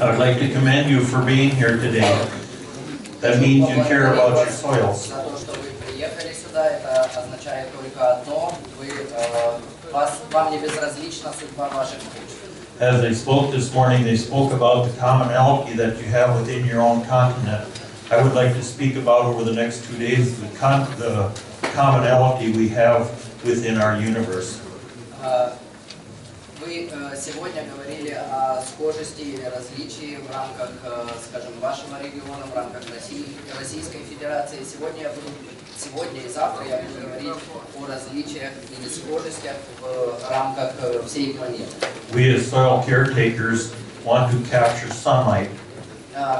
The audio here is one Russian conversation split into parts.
I'd like to commend you for being here today. That means you care about your soils. За то, что вы приехали сюда, это означает только одно: вам не безразлична судьба ваших почв. As they spoke this morning, they spoke about the commonality that you have within your own continent. I would like to speak about over the next 2 days the commonality we have within our universe. Вы сегодня говорили о схожести или различии в рамках, скажем, вашего региона, в рамках Российской Федерации. Сегодня и завтра я буду говорить о различиях или схожестях в рамках всей планеты. We as soil caretakers want to capture sunlight.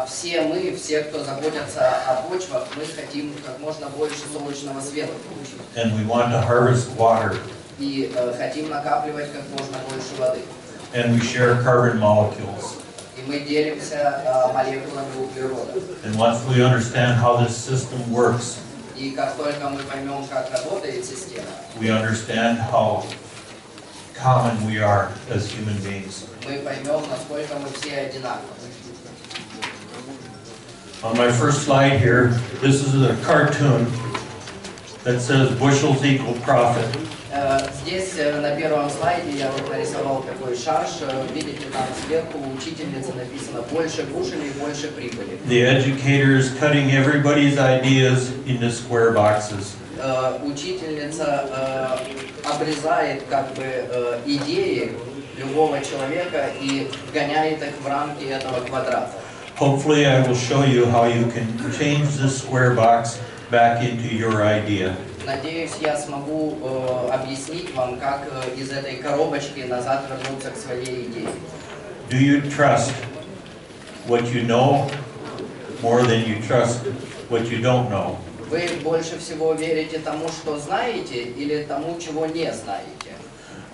Все мы, все, кто заботятся о почвах, мы хотим как можно больше солнечного света получить. And we want to harvest water. И хотим накапливать как можно больше воды. And we share carbon molecules. И мы делимся молекулами углерода. And once we understand how this system works, и как только мы поймем, как работает система, we understand how common we are as human beings. Мы поймем, насколько мы все одинаковы. On my first slide here, this is a cartoon that says bushels equal profit. Здесь на первом слайде я вот нарисовал такой шарж. Видите, там сверху у учительницы написано «больше бушелей, больше прибыли». The educator is cutting everybody's ideas into square boxes. Учительница обрезает как бы идеи любого человека и вгоняет их в рамки этого квадрата. Hopefully I will show you how you can change this square box back into your idea. Надеюсь, я смогу объяснить вам, как из этой коробочки назад вернуться к своей идее. Do you trust what you know more than you trust what you don't know? Вы больше всего верите тому, что знаете, или тому, чего не знаете?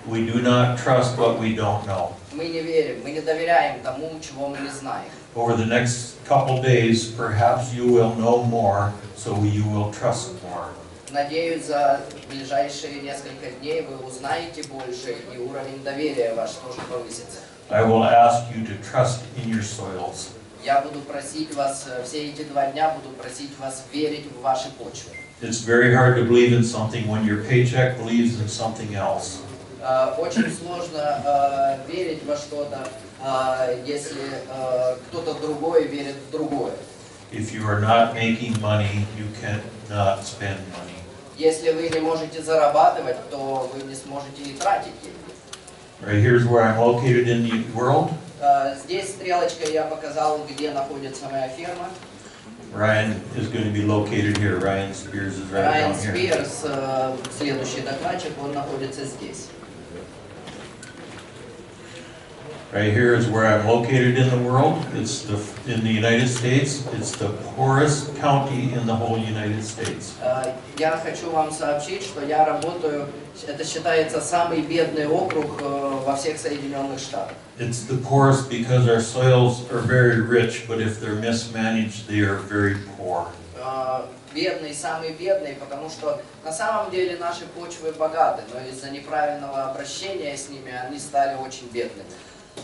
We do not trust what we don't know. Мы не верим, мы не доверяем тому, чего мы не знаем. Over the next couple days, perhaps you will know more, so you will trust more. Надеюсь, за ближайшие несколько дней вы узнаете больше, и уровень доверия ваш тоже повысится. I will ask you to trust in your soils. Я буду просить вас, все эти 2 дня буду просить вас верить в ваши почвы. It's very hard to believe in something when your paycheck believes in something else. Очень сложно верить во что-то, если кто-то другой верит в другое. If you are not making money, you cannot spend money. Если вы не можете зарабатывать, то вы не сможете и тратить деньги. Right, here's where I'm located in the world. Здесь стрелочкой я показал, где находится моя ферма. Ryan is going to be located here. Ryan Spears is right Райан down here. Спирс, следующий докладчик, он находится здесь. Right here is where I'm located in the world. It's in the United States. It's the poorest county in the whole United States. Я хочу вам сообщить, что я работаю, это считается самый бедный округ во всех Соединенных Штатах. It's the poorest because our soils are very rich, but if they're mismanaged, they are very poor. Бедный, самый бедный, потому что на самом деле наши почвы богаты, но из-за неправильного обращения с ними они стали очень бедными.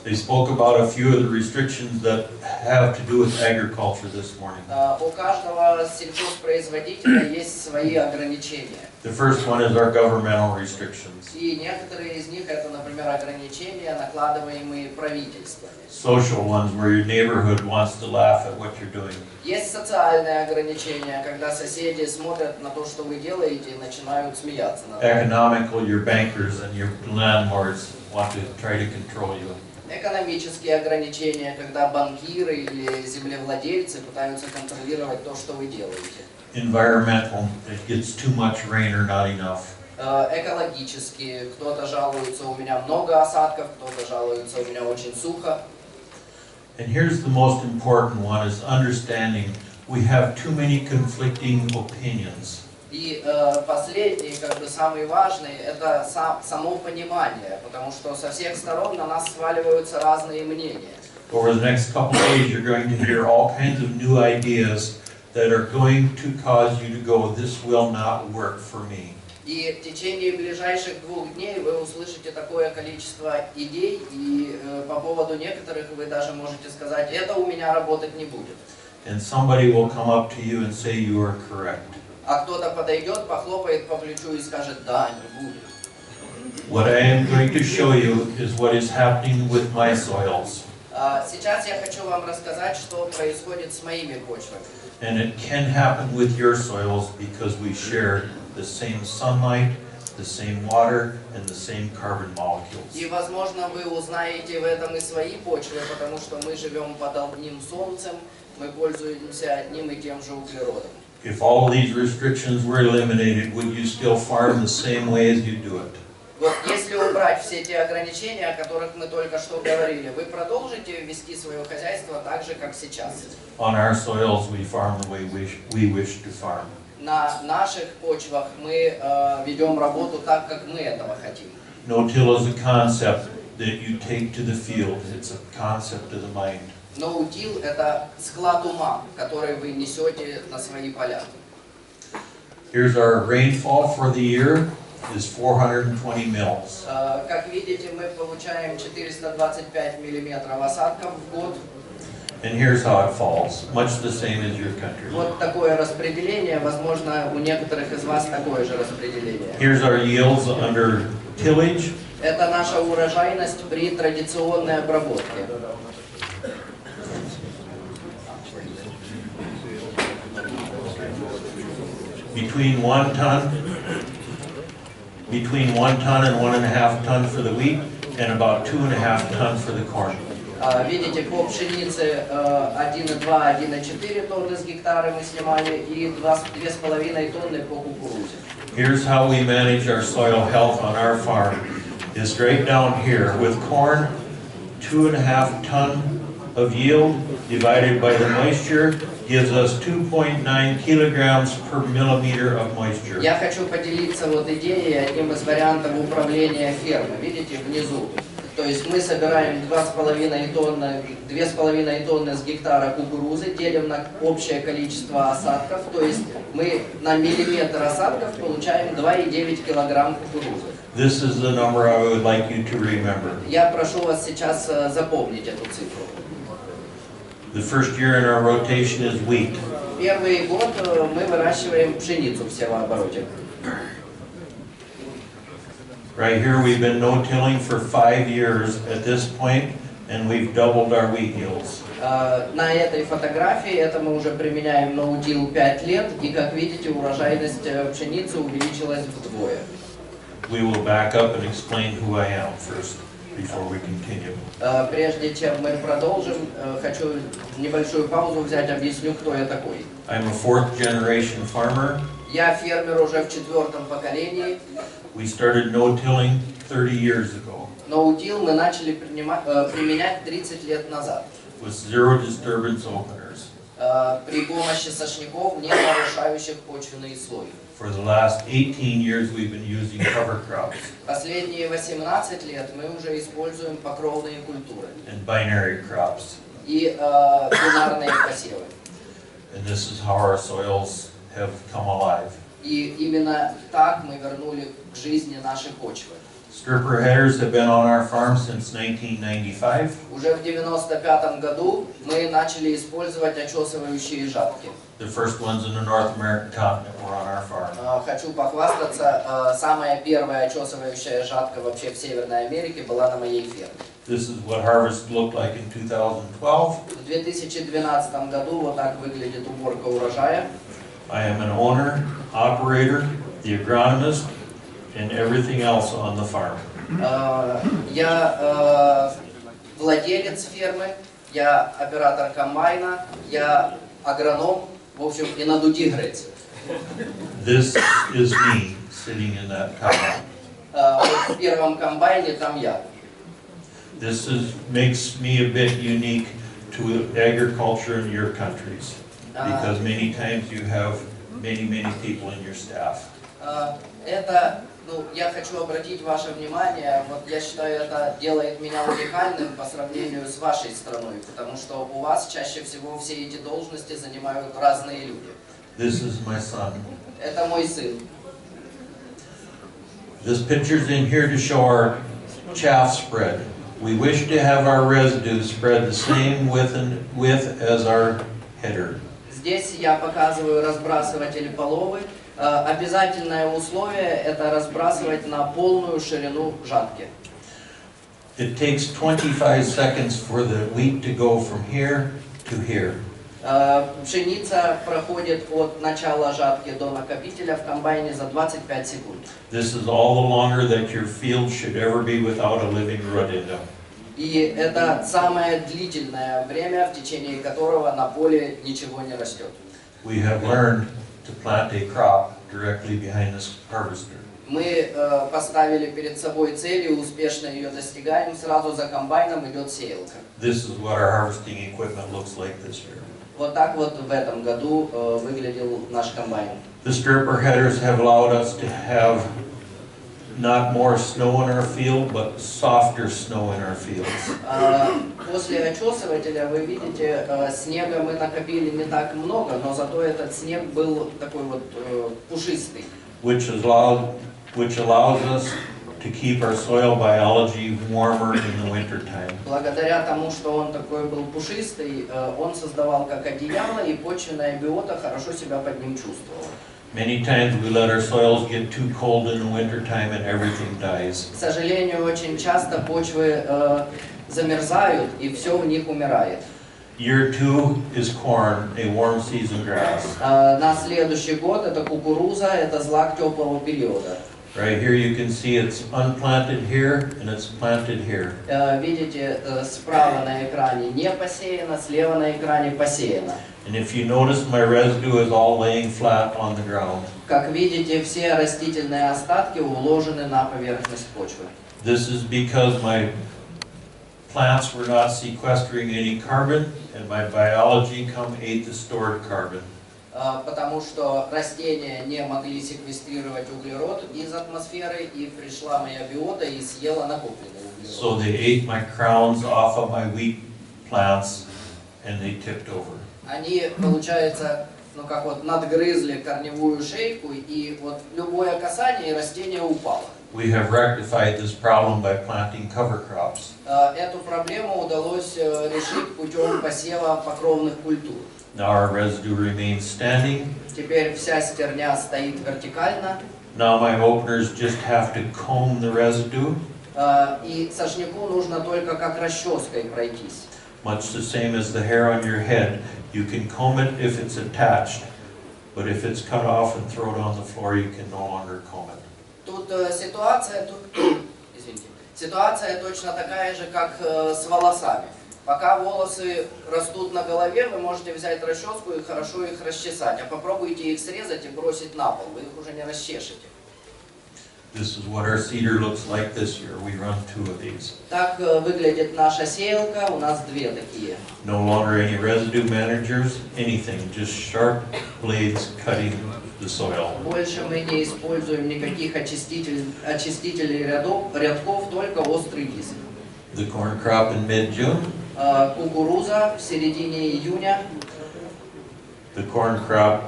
They spoke about a few of the restrictions that have to do with agriculture this morning. У каждого сельхозпроизводителя есть свои ограничения. The first one is our governmental restrictions. И некоторые из них это, например, ограничения, накладываемые правительствами. Social ones where your neighborhood wants to laugh at what you're doing. Есть социальные ограничения, когда соседи смотрят на то, что вы делаете, и начинают смеяться над вами. Economical, your bankers and your landlords want to try to control you. Экономические ограничения, когда банкиры или землевладельцы пытаются контролировать то, что вы делаете. Environmental, it gets too much rain or not enough. Экологические, кто-то жалуется, у меня много осадков, кто-то жалуется, у меня очень сухо. And here's the most important one, is understanding we have too many conflicting opinions. И последний, как бы самый важный, это само понимание, потому что со всех сторон на нас сваливаются разные мнения. Over the next couple of days, you're going to hear all kinds of new ideas that are going to cause you to go, this will not work for me. И в течение ближайших 2 дней вы услышите такое количество идей, и по поводу некоторых вы даже можете сказать, это у меня работать не будет. And somebody will come up to you and say you are correct. А кто-то подойдет, похлопает по плечу и скажет, да, не будет. What I am going to show you is what is happening with my soils. Сейчас я хочу вам рассказать, что происходит с моими почвами. And it can happen with your soils because we share the same sunlight, the same water, and the same carbon molecules. И, возможно, вы узнаете в этом и свои почвы, потому что мы живем под одним солнцем, мы пользуемся одним и тем же углеродом. If all of these restrictions were eliminated, would you still farm the same way as you do it? Вот если убрать все те ограничения, о которых мы только что говорили, вы продолжите вести свое хозяйство так же, как сейчас. On our soils, we farm the way we wish to farm. На наших почвах мы ведем работу так, как мы этого хотим. No-till is a concept that you take to the field. It's a concept of the mind. No-till – это склад ума, который вы несете на свои поля. Here's our rainfall for the year is 420 mils. Как видите, мы получаем 425 миллиметров осадков в год. And here's how it falls, much the same as your country. Вот такое распределение, возможно, у некоторых из вас такое же распределение. Here's our yields under tillage. Это наша урожайность при традиционной обработке. Between 1 ton and 1.5 ton for the wheat, and about 2.5 ton for the corn. Видите, по пшенице 1,2–1,4 тонны с гектара мы снимали и 2,5 тонны по кукурузе. Here's how we manage our soil health on our farm. Is right down here with corn, 2.5 ton of yield divided by the moisture gives us 2.9 kilograms per millimeter of moisture. Я хочу поделиться вот идеей одним из вариантов управления фермы. Видите, внизу. То есть мы собираем 2,5 тонны с гектара кукурузы, делим на общее количество осадков, то есть мы на миллиметр осадков получаем 2,9 килограмм кукурузы. This is the number I would like you to remember. Я прошу вас сейчас запомнить эту цифру. The first year in our rotation is wheat. Первый год мы выращиваем пшеницу в севообороте. Right here we've been no-tilling for 5 years at this point, and we've doubled our wheat yields. На этой фотографии это мы уже применяем no-till 5 лет, и как видите, урожайность пшеницы увеличилась вдвое. We will back up and explain who I am first before we continue. Прежде чем мы продолжим, хочу небольшую паузу взять, объясню, кто я такой. I'm a 4th generation farmer. Я фермер уже в 4-м поколении. We started no-tilling 30 years ago. No-till мы начали применять 30 лет назад. With zero disturbance openers. При помощи сошняков, не нарушающих почвенный слой. For the last 18 years we've been using cover crops. Последние 18 лет мы уже используем покровные культуры. And binary crops. И бинарные посевы. And this is how our soils have come alive. И именно так мы вернули к жизни наши почвы. Stripper headers have been on our farm since 1995. Уже в 95 году мы начали использовать очесывающие жатки. The first ones in the North American continent were on our farm. Хочу похвастаться, самая первая очесывающая жатка вообще в Северной Америке была на моей ферме. This is what harvest looked like in 2012. В 2012 году вот так выглядит уборка урожая. I am an owner, operator, the agronomist, and everything else on the farm. Я владелец фермы, я оператор комбайна, я агроном, в общем, и надутый грець. This is me sitting in that combine. Вот в первом комбайне там я. This makes me a bit unique to agriculture in your countries, because many times you have many people in your staff. Это, я хочу обратить ваше внимание, вот я считаю, это делает меня уникальным по сравнению с вашей страной, потому что у вас чаще всего все эти должности занимают разные люди. This is my son. Это мой сын. This picture's in here to show our chaff spread. We wish to have our residue spread the same width as our header. Здесь я показываю разбрасыватель половы. Обязательное условие – это разбрасывать на полную ширину жатки. It takes 25 seconds for the wheat to go from here to here. Пшеница проходит от начала жатки до накопителя в комбайне за 25 секунд. This is all the longer that your field should ever be without a living root in them. И это самое длительное время, в течение которого на поле ничего не растет. We have learned to plant a crop directly behind this harvester. Мы поставили перед собой цель и успешно ее достигаем. Сразу за комбайном идет сеялка. This is what our harvesting equipment looks like this year. Вот так вот в этом году выглядел наш комбайн. The stripper headers have allowed us to have not more snow in our field, but softer snow in our fields. После очесывателя вы видите, снега мы накопили не так много, но зато этот снег был такой вот пушистый. Which allows us to keep our soil biology warmer in the winter time. Благодаря тому, что он такой был пушистый, он создавал как одеяло, и почвенная биота хорошо себя под ним чувствовала. Many times we let our soils get too cold in the winter time and everything dies. К сожалению, очень часто почвы замерзают, и все в них умирает. Year 2 is corn, a warm season grass. На следующий год это кукуруза, это злак теплого периода. Right here you can see it's unplanted here and it's planted here. Видите, справа на экране не посеяно, слева на экране посеяно. And if you notice, my residue is all laying flat on the ground. Как видите, все растительные остатки уложены на поверхность почвы. This is because my plants were not sequestering any carbon, and my biology ate the stored carbon. Потому что растения не могли секвестрировать углерод из атмосферы, и пришла моя биота и съела накопленный углерод. So they ate my crowns off of my wheat plants, and they tipped over. Они, получается, ну как вот надгрызли корневую шейку, и вот любое касание, и растение упало. We have rectified this problem by planting cover crops. Эту проблему удалось решить путем посева покровных культур. Now our residue remains standing. Теперь вся стерня стоит вертикально. Now my openers just have to comb the residue. И сошняку нужно только как расческой пройтись. Much the same as the hair on your head. You can comb it if it's attached, but if it's cut off and thrown on the floor, you can no longer comb it. Тут ситуация точно такая же, как с волосами. Пока волосы растут на голове, вы можете взять расческу и хорошо их расчесать, а попробуйте их срезать и бросить на пол, вы их уже не расчешете. This is what our seeder looks like this year. We run 2 of these. Так выглядит наша сеялка, у нас 2 такие. No longer any residue managers, anything, just sharp blades cutting the soil. Больше мы не используем никаких очистителей рядков, только острый диск. The corn crop in mid-June. Кукуруза в середине июня. The corn crop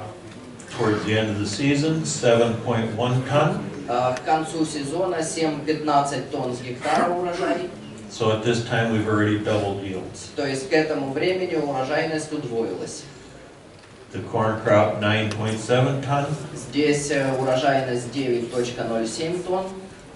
towards the end of the season, 7.1 ton. К концу сезона 7-15 тонн с гектара урожай. So at this time we've already doubled yields. То есть к этому времени урожайность удвоилась. The corn crop 9.7 ton. Здесь урожайность 9.07 тонн.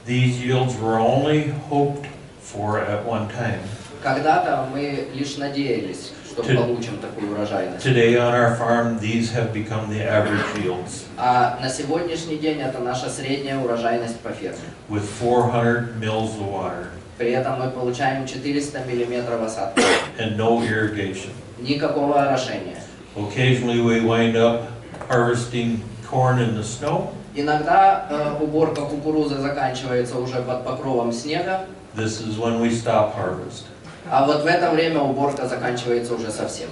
These yields were only hoped for at one time. Когда-то мы лишь надеялись, что получим такую урожайность. Today on our farm, these have become the average yields. А на сегодняшний день это наша средняя урожайность по ферме. With 400 mils of water. При этом мы получаем 400 миллиметров осадка. And no irrigation. Никакого орошения. Occasionally we wind up harvesting corn in the snow. Иногда уборка кукурузы заканчивается уже под покровом снега. This is when we stop harvest. А вот в это время уборка заканчивается уже совсем.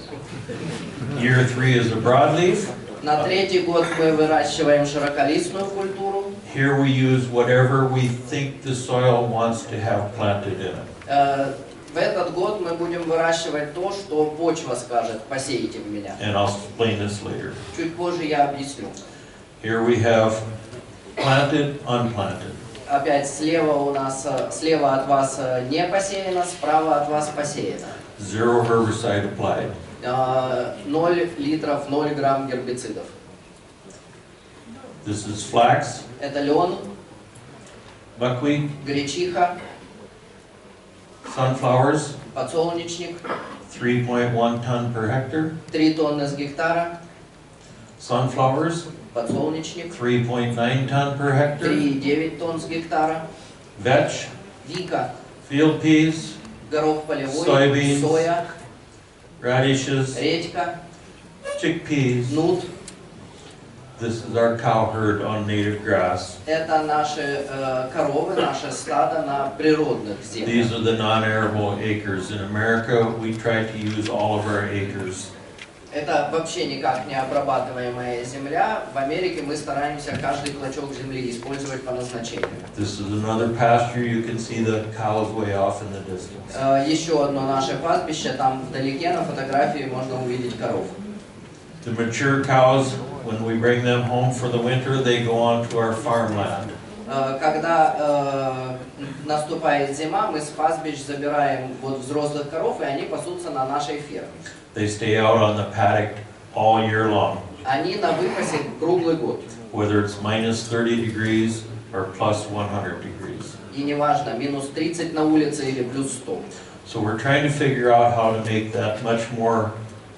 Year 3 is a broadleaf. На 3-й год мы выращиваем широколистную культуру. Here we use whatever we think the soil wants to have planted in it. В этот год мы будем выращивать то, что почва скажет, посеете в меня. And I'll explain this later. Чуть позже я объясню. Here we have planted, unplanted. опять слева от вас не посеяно, справа от вас посеяно. 0 herbicide applied. 0 литров, 0 грамм гербицидов. This is flax, Это лен, buckwheat, гречиха, sunflowers, подсолнечник, 3.1 ton per hectare. 3 тонны с гектара, Sunflowers, подсолнечник, 3.9 ton per hectare. 3,9 тонн с гектара, Vetch, вика, field peas, горох полевой, Soybeans. соя, radishes, редька, chickpeas. нут. This is our cow herd on native grass. Это наши коровы, наше стадо на природных землях. These are the non-arable acres. In America, we try to use all of our acres. Это вообще никак не обрабатываемая земля. В Америке мы стараемся каждый клочок земли использовать по назначению. This is another pasture. You can see the cows way off in the distance. Еще одно наше пастбище, там вдалеке на фотографии можно увидеть коров. The mature cows, when we bring them home for the winter, they go on to our farmland. Когда наступает зима, мы с пастбищ забираем вот взрослых коров, и они пасутся на нашей ферме. They stay out on the paddock all year long, Они на выпасе круглый год. whether it's minus 30 degrees or plus 100 degrees. И неважно, минус 30 на улице или плюс 100. So we're trying to figure out how to make that much more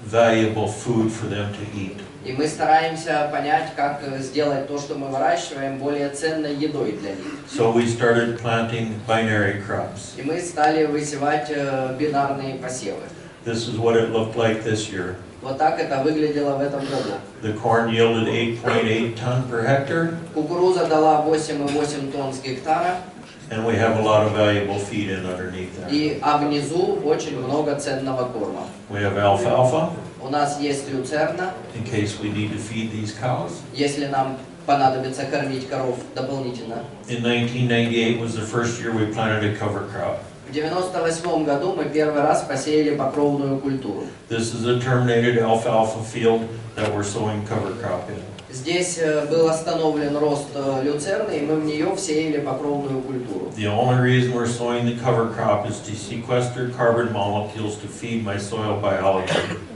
valuable food for them to eat. И мы стараемся понять, как сделать то, что мы выращиваем, более ценной едой для них. So we started planting binary crops. И мы стали высевать бинарные посевы. This is what it looked like this year. Вот так это выглядело в этом году. The corn yielded 8.8 ton per hectare, Кукуруза дала 8,8 тонн с гектара, and we have a lot of valuable feed in underneath there. а внизу очень много ценного корма. We have alfalfa, У нас есть люцерна, in case we need to feed these cows. если нам понадобится кормить коров дополнительно. In 1998 was the first year we planted a cover crop. В 1998 году мы первый раз посеяли покровную культуру. This is a terminated alfalfa field that we're sowing cover crop in. Здесь был остановлен рост люцерны, и мы в нее всеяли покровную культуру. The only reason we're sowing the cover crop is to sequester carbon molecules to feed my soil biology.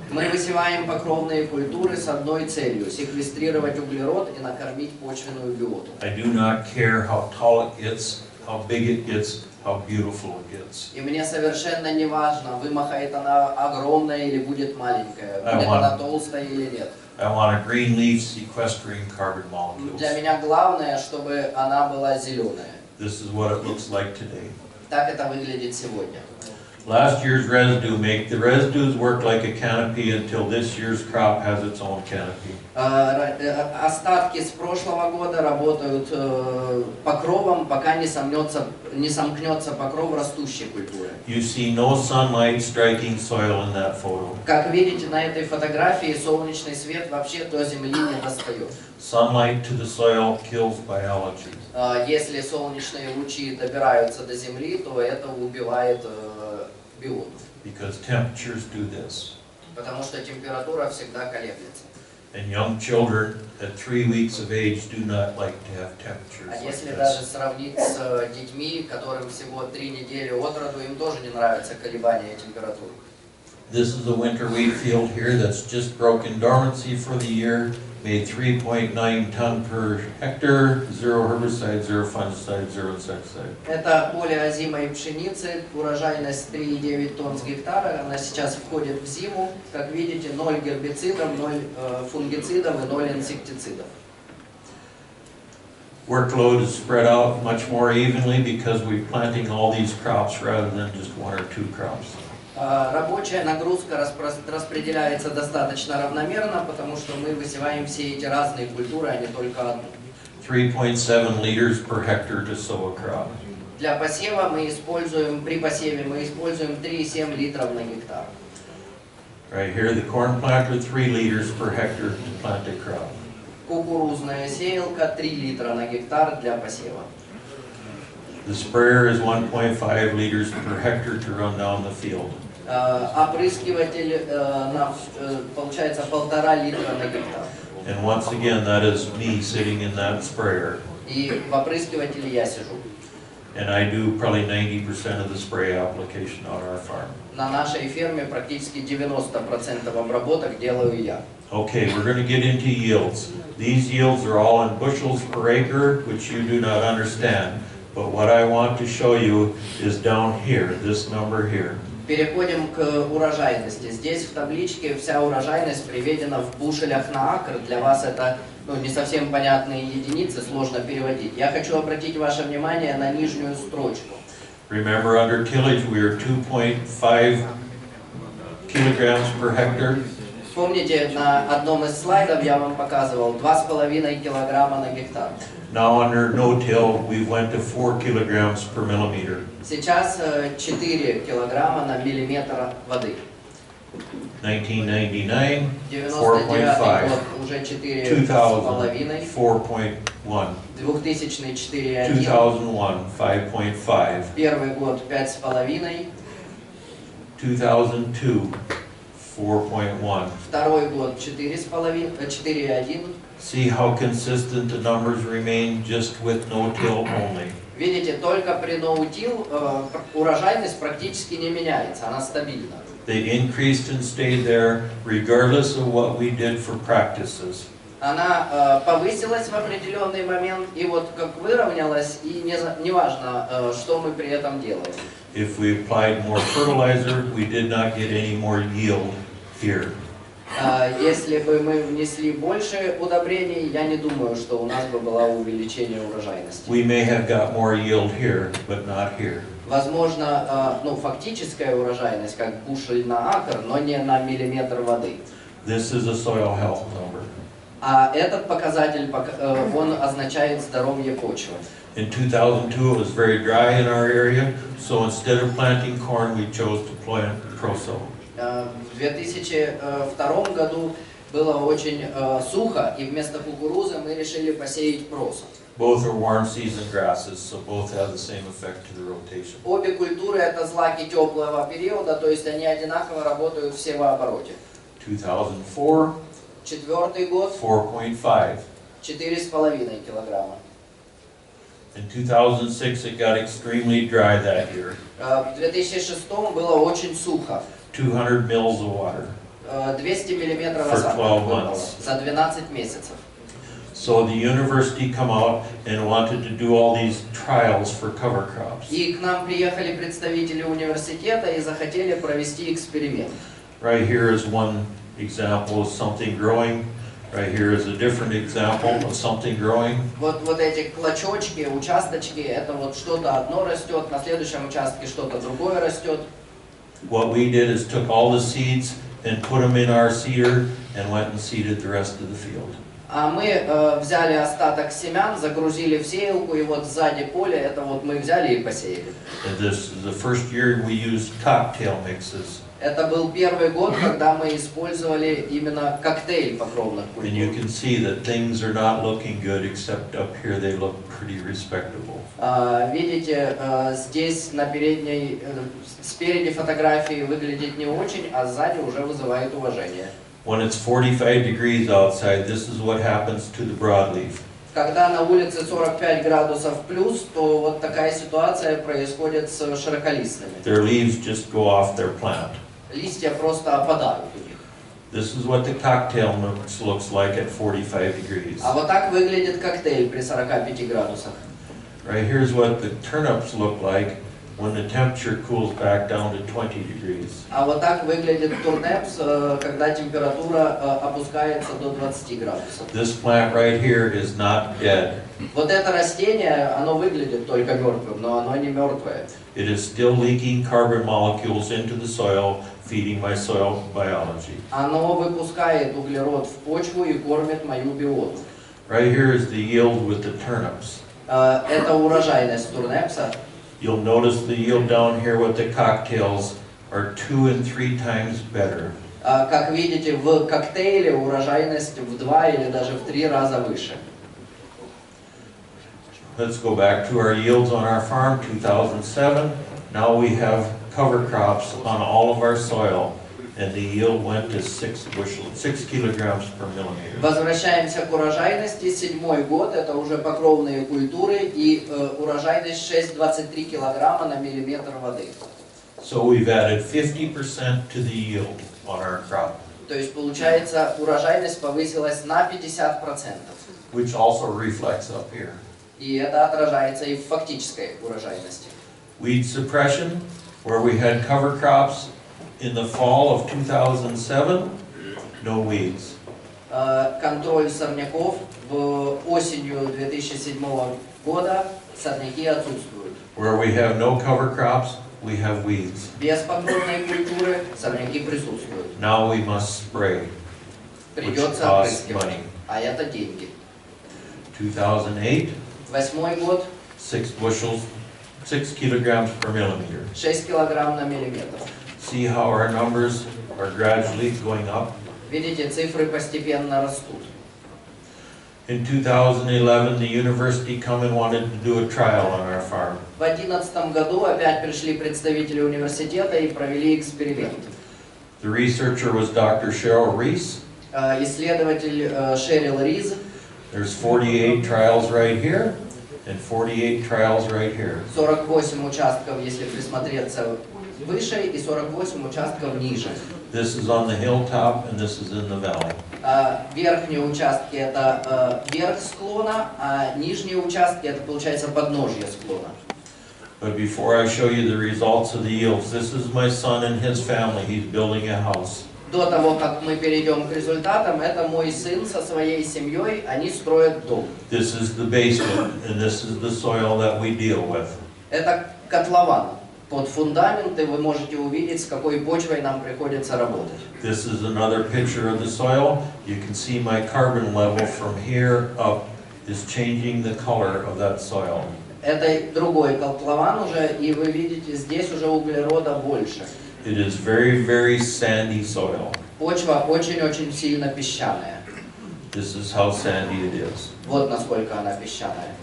Мы высеваем покровные культуры с одной целью – секвестрировать углерод и накормить почвенную биоту. I do not care how tall it gets, how big it gets, how beautiful it gets. И мне совершенно не важно, вымахает она огромная или будет маленькая, будет она толстая или нет. I want a green leaf sequestering carbon molecules. Для меня главное, чтобы она была зеленая. This is what it looks like today. Так это выглядит сегодня. Last year's residue the residues work like a canopy until this year's crop has its own canopy. Остатки с прошлого года работают покровом, пока не сомкнется покров растущей культуры. You see no sunlight striking soil in that photo. Как видите на этой фотографии, солнечный свет вообще до земли не достает. Sunlight to the soil kills biology. Если солнечные лучи добираются до земли, то это убивает биоту. Because temperatures do this. Потому что температура всегда колеблется. And young children at 3 weeks of age do not like to have temperatures А like если this. даже сравнить с детьми, которым всего 3 недели от роду, им тоже не нравятся колебания температуры. This is a winter wheat field here that's just broken dormancy for the year, made 3.9 ton per hectare, 0 herbicide, 0 fungicide, 0 insecticide. Это поле озимой пшеницы, урожайность 3,9 тонн с гектара, она сейчас входит в зиму. Как видите, 0 гербицидов, 0 фунгицидов и 0 инсектицидов. Workload is spread out much more evenly because we're planting all these crops rather than just 1 or 2 crops. Рабочая нагрузка распределяется достаточно равномерно, потому что мы высеваем все эти разные культуры, а не только одну. 3.7 liters per hectare to sow a crop. Для посева при посеве мы используем 3,7 литров на гектар. Right here, the corn planter, 3 liters per hectare to plant a crop. Кукурузная сеялка 3 литра на гектар для посева. The sprayer is 1.5 liters per hectare to run down the field. Опрыскиватель получается 1,5 литра на гектар. And once again, that is me sitting in that sprayer. И в опрыскивателе я сижу. And I do probably 90% of the spray application on our farm. На нашей ферме практически 90% обработок делаю я. Okay, we're going to get into yields. These yields are all in bushels per acre, which you do not understand. But what I want to show you is down here, this number here. Переходим к урожайности. Здесь в табличке вся урожайность приведена в бушелях на акр. Для вас это не совсем понятные единицы, сложно переводить. Я хочу обратить ваше внимание на нижнюю строчку. Remember, under tillage we are 2.5 kilograms per hectare. Помните, на одном из слайдов я вам показывал 2,5 килограмма на гектар. Now under no-till we went to 4 kilograms per millimeter. Сейчас 4 килограмма на миллиметр воды. 1999, 99 4.5. год уже 4,5. 2000, 4.1. 2000 4,1. 2001, 5.5. Первый год 5,5. 2002, 4.1. Второй год 4,1. See how consistent the numbers remain just with no-till only. Видите, только при no-till урожайность практически не меняется, она стабильна. They increased and stayed there regardless of what we did for practices. Она повысилась в определенный момент и вот как выровнялась, и не важно, что мы при этом делаем. If we applied more fertilizer, we did not get any more yield here. Если бы мы внесли больше удобрений, я не думаю, что у нас бы было увеличение урожайности. We may have got more yield here, but not here. Возможно, фактическая урожайность, как бушель на акр, но не на миллиметр воды. This is a soil health number. А этот показатель, он означает здоровье почвы. In 2002, it was very dry in our area, so instead of planting corn, we chose to plant proso. В 2002 году было очень сухо, и вместо кукурузы мы решили посеять просо. Both are warm season grasses, so both have the same effect to the rotation. Обе культуры это злаки теплого периода, то есть они одинаково работают в севообороте. 2004, Четвертый год 4.5. 4,5 килограмма. In 2006, it got extremely dry that year. В 2006 было очень сухо. 200 mils of water. 200 миллиметров For осадков 12 выпало months. за 12 месяцев. So the university come out and wanted to do all these trials for cover crops. И к нам приехали представители университета и захотели провести эксперимент. Right here is one example of something growing. Right here is a different example of something growing. Вот эти клочочки, участочки, это вот что-то одно растет, на следующем участке что-то другое растет. What we did is took all the seeds and put them in our seeder and went and seeded the rest of the field. А мы взяли остаток семян, загрузили в сеялку, и вот сзади поля, это вот мы взяли и посеяли. And this is the first year we used cocktail mixes. Это был первый год, когда мы использовали именно коктейль покровных And you культур. can see that things are not looking good, except up here they look pretty respectable. Видите, здесь на передней, спереди фотографии выглядит не очень, а сзади уже вызывает уважение. When it's 45 degrees outside, this is what happens to the broadleaf. Когда на улице 45 градусов плюс, то вот такая ситуация происходит с широколистными. Their leaves just go off their plant. Листья просто опадают у них. This is what the cocktail mix looks like at 45 degrees. А вот так выглядит коктейль при 45 градусах. Right here's what the turnips look like when the temperature cools back down to 20 degrees. А вот так выглядит турнепс, когда температура опускается до 20 градусов. This plant right here is not dead. Вот это растение, оно выглядит только мертвым, но оно не мертвое. It is still leaking carbon molecules into the soil, feeding my soil biology. Оно выпускает углерод в почву и кормит мою биоту. Right here is the yield with the turnips. Это урожайность турнепса. You'll notice the yield down here with the cocktails are 2 and 3 times better. Как видите, в коктейле урожайность в 2 или даже в 3 раза выше. Let's go back to our yields on our farm, 2007. Now we have cover crops on all of our soil. and the yield went to 6 kilograms per millimeter. Возвращаемся к урожайности. 7-й год, это уже покровные культуры, и урожайность 6,23 килограмма на миллиметр воды. So we've added 50% to the yield on our crop, То есть получается, урожайность повысилась на 50%. which also reflects up here. И это отражается и в фактической урожайности. Weed suppression, where we had cover crops in the fall of 2007, no weeds. Контроль сорняков осенью 2007 года сорняки отсутствуют. Where we have no cover crops, we have weeds. Без покровной культуры сорняки присутствуют. Now we must spray, which Придется costs опрыскивать, money. а это деньги. 2008, 8-й год, 6 kilograms per millimeter. 6 килограмм на миллиметр. See how our numbers are gradually going up? Видите, цифры постепенно растут. In 2011, the university come and wanted to do a trial on our farm. В 2011 году опять пришли представители университета и провели эксперимент. The researcher was Dr. Cheryl Reese. Исследователь Шерил Риз. There's 48 trials right here and 48 trials right here. 48 участков, если присмотреться, выше, и 48 участков ниже. This is on the hilltop and this is in the valley. Верхние участки это верх склона, а нижние участки это получается подножье склона. But before I show you the results of the yields, this is my son and his family. He's building a house. До того, как мы перейдем к результатам, это мой сын со своей семьей, они строят дом. This is the basement and this is the soil that we deal with. Это котлован. Под фундаменты вы можете увидеть, с какой почвой нам приходится работать. This is another picture of the soil. You can see my carbon level from here up is changing the color of that soil. Это другой котлован уже, и вы видите, здесь уже углерода больше. It is very, very sandy soil. Почва очень-очень сильно песчаная. This is how sandy it is. Вот насколько она песчаная.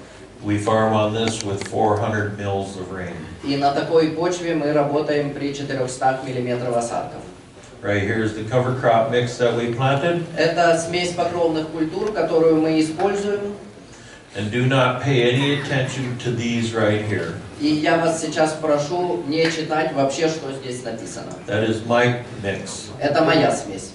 We farm on this with 400 mils of rain. И на такой почве мы работаем при 400 миллиметров осадков. Right here is the cover crop mix that we planted. Это смесь покровных культур, которую мы используем. And do not pay any attention to these right here. И я вас сейчас прошу не читать вообще, что здесь написано. That is my mix. Это моя смесь.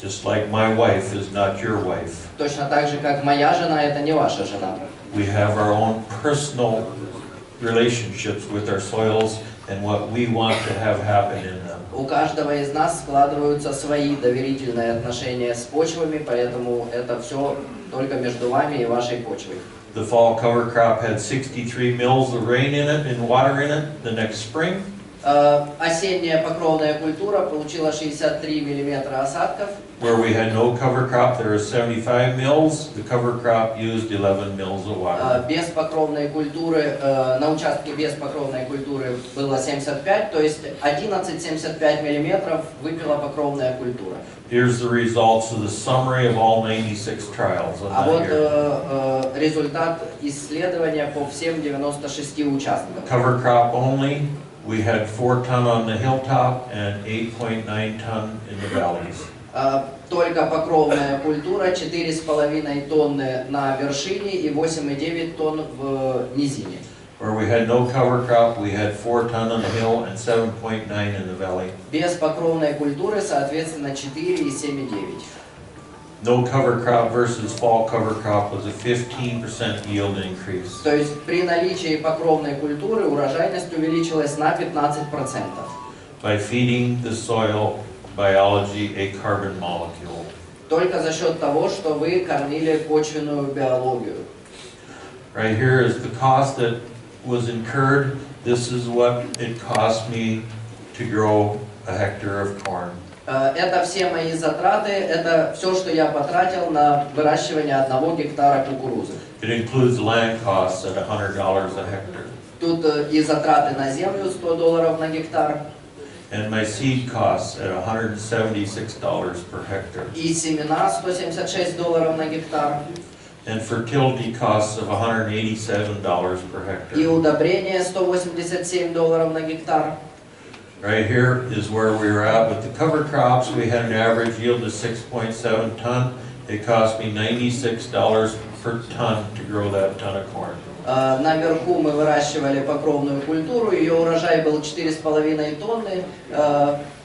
Just like my wife is not your wife. Точно так же, как моя жена, это не ваша жена. We have our own personal relationships with our soils and what we want to have happen in them. У каждого из нас складываются свои доверительные отношения с почвами, поэтому это все только между вами и вашей почвой. The fall cover crop had 63 mils of rain in it and water in it. The next spring, Осенняя покровная культура получила 63 миллиметра осадков. where we had no cover crop, there was 75 mils. The cover crop used 11 mils of water. Без покровной культуры, на участке без покровной культуры было 75, то есть 11,75 миллиметров выпила покровная культура. Here's the results of the summary of all 96 trials on А that вот year. результат исследования по всем 96 участкам. Cover crop only, we had 4 ton on the hilltop and 8.9 ton in the valleys. Только покровная культура 4,5 тонны на вершине и 8,9 тонн в низине. Where we had no cover crop, we had 4 ton on the hill and 7.9 in the valley. Без покровной культуры, соответственно, 4 и 7,9. No cover crop versus fall cover crop was a 15% yield increase. То есть при наличии покровной культуры урожайность увеличилась на 15%. By feeding the soil biology a carbon molecule. Только за счет того, что вы кормили почвенную биологию. Right here is the cost that was incurred. This is what it cost me to grow a hectare of corn. Это все мои затраты, это все, что я потратил на выращивание 1 гектара кукурузы. It includes land costs at $100 a hectare. Тут и затраты на землю $100 на гектар. And my seed costs at $176 per hectare. И семена $176 на гектар. And fertility costs of $187 per И hectare. удобрения $187 на гектар. Right here is where we were at with the cover crops. We had an average yield of 6.7 ton. It cost me $96 per ton to grow that ton of corn. Наверху мы выращивали покровную культуру, ее урожай был 4,5 тонны,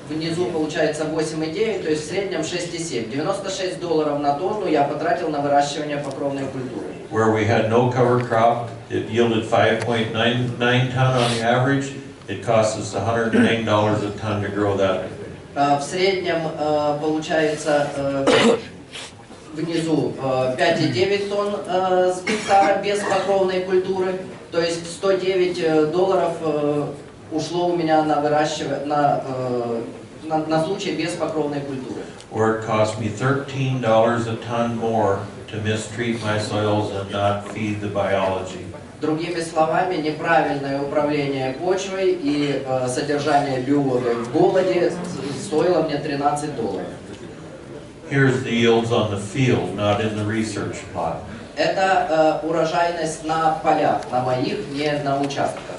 внизу получается 8,9, то есть в среднем 6,7. $96 на тонну я потратил на выращивание покровной культуры. Where we had no cover crop, it yielded 5.99 ton on the average. It cost us $109 a ton to grow that. В среднем получается внизу 5,9 тонн с гектара без покровной культуры, то есть $109 ушло у меня на выращивание, на случай без покровной культуры. Or it cost me $13 a ton more to mistreat my soils and not feed the biology. Другими словами, неправильное управление почвой и содержание биоты в голоде стоило мне $13. Here's the yields on the field, not in the research plot. Это урожайность на полях, на моих, не на участках.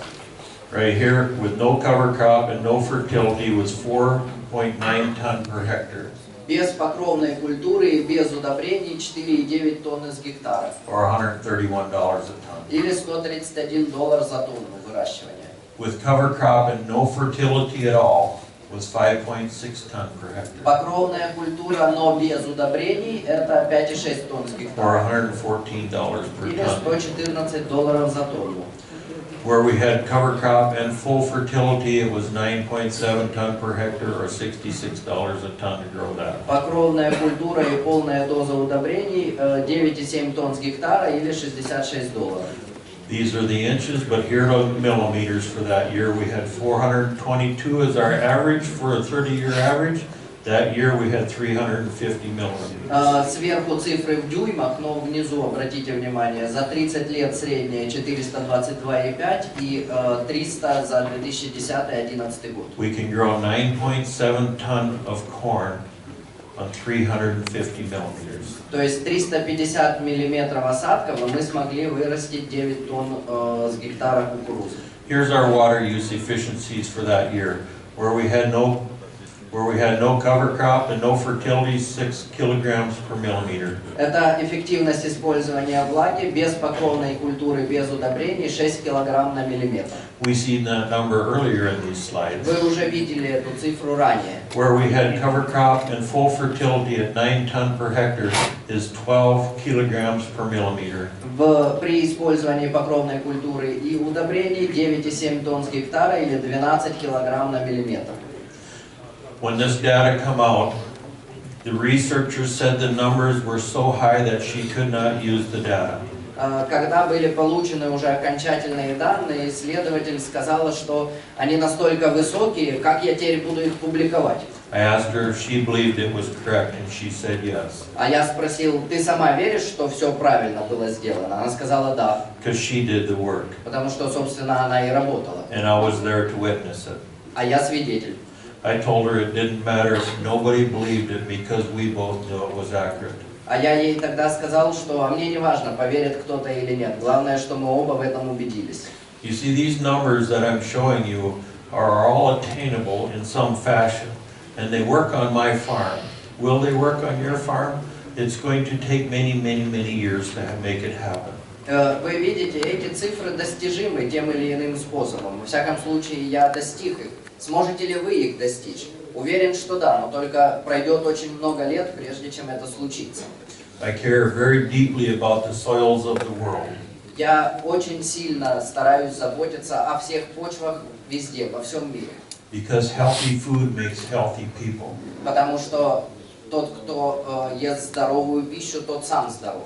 Right here, with no cover crop and no fertility, was 4.9 ton per hectare. Без покровной культуры и без удобрений 4,9 тонны с гектара. Or $131 a ton. Или $131 за тонну выращивания. With cover crop and no fertility at all, was 5.6 ton per hectare. Покровная культура, но без удобрений, это 5,6 тонн с Or гектара. $114 per Или ton. $114 за тонну. Where we had cover crop and full fertility, it was 9.7 ton per hectare, or $66 a ton to grow that. Покровная культура и полная доза удобрений 9,7 тонн с гектара или $66. These are the inches, but here are the millimeters for that year. We had 422 as our average for a 30-year average. That year we had 350 millimeters. Сверху цифры в дюймах, но внизу, обратите внимание, за 30 лет средняя 422,5 и 300 за 2010-2011 год. We can grow 9.7 ton of corn on 350 millimeters. То есть 350 миллиметров осадков, мы смогли вырастить 9 тонн с гектара кукурузы. Here's our water use efficiencies for that year, where we had no cover crop and no fertility, 6 kilograms per millimeter. Это эффективность использования влаги без покровной культуры, без удобрений 6 килограмм на миллиметр. We seen that number earlier in these slides. Вы уже видели эту цифру ранее. Where we had cover crop and full fertility at 9 ton per hectare is 12 kilograms per millimeter. При использовании покровной культуры и удобрений 9,7 тонн с гектара или 12 килограмм на миллиметр. When this data come out, the researchers said the numbers were so high that she could not use the data. Когда были получены уже окончательные данные, исследователь сказала, что они настолько высокие, как я теперь буду их публиковать. I asked her if she believed it was correct, and she said yes. А я спросил, ты сама веришь, что все правильно было сделано? Она сказала да. Because she did the work. Потому что, собственно, она и работала. And I was there to witness it. А я свидетель. I told her it didn't matter if nobody believed it because we both knew it was accurate. А я ей тогда сказал, что мне не важно, поверит кто-то или нет. Главное, что мы оба в этом убедились. You see, these numbers that I'm showing you are all attainable in some fashion, and they work on my farm. Will they work on your farm? It's going to take many, many, many years to make it happen. Вы видите, эти цифры достижимы тем или иным способом. Во всяком случае, я достиг их. Сможете ли вы их достичь? Уверен, что да, но только пройдет очень много лет, прежде чем это случится. I care very deeply about the soils of the world. Я очень сильно стараюсь заботиться о всех почвах везде, во всем мире. Because healthy food makes healthy people. Потому что тот, кто ест здоровую пищу, тот сам здоров.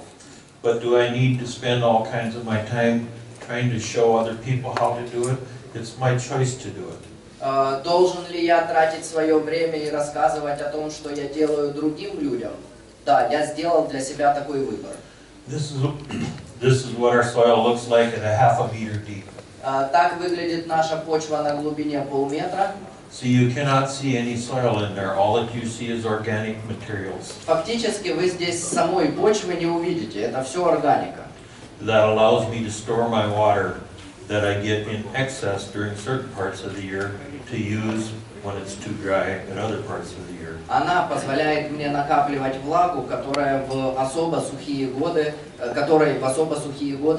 But do I need to spend all kinds of my time trying to show other people how to do it? It's my choice to do it. Должен ли я тратить свое время и рассказывать о том, что я делаю другим людям? Да, я сделал для себя такой выбор. This is what our soil looks like at a half a meter deep. Так выглядит наша почва на глубине полметра. So you cannot see any soil in there. All that you see is organic materials. Фактически вы здесь самой почвы не увидите. Это все органика. That allows me to store my water that I get in excess during certain parts of the year to use when it's too dry in other parts of the year. Она позволяет мне накапливать влагу, которой в особо сухие годы